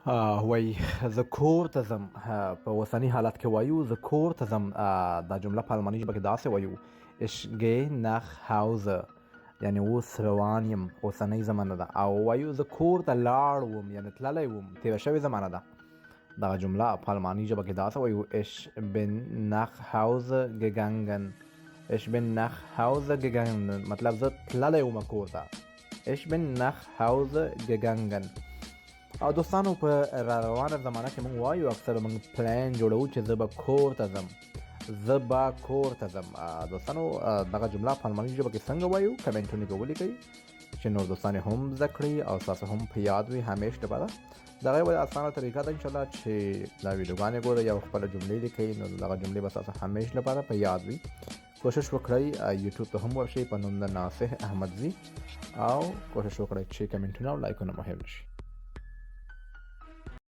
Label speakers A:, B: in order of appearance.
A: وای زه کور ته ځم په اوسني حالت کې وایو زه کور ته ځم. دا جمله په الماني ژبه کې داسې وایو ich gehe nach Hause، یعنی اوس روان یم، اوسنۍ زمانه ده. او وایو زه کور ته لاړ وم، یعنی تللی وم، تېره شوې زمانه ده. دغه جمله په الماني ژبه کې داسې وایو ich bin nach Hause gegangen. ich bin nach Hause gegangen مطلب زه تللی وم کور ته. ich bin nach Hause gegangen. او دوستانو په را روانه زمانه کې موږ وایو اکثر موږ پلان جوړو چې زه به کور ته ځم، زه به کور ته ځم. دوستانو دغه جمله په الماني ژبه کې څنګه وایو کمنټونه کې ولیکئ چې نور دوستان یې هم زده کړي او ستاسو هم په یاد وي همیش دپاره. دغه یوه اسانه طریقه ده انشاءالله چې دا ویډیوګانې ګورئ او خپله جملې لیکئ، نو دغه جملې به ستاسو همیش لپاره په یاد وي. کوشش وکړئ یوټیوب ته هم ورشئ په نوم د ناصح احمدزي او کوشش وکړئ چې کمنټونه او لایکونه مهم شي.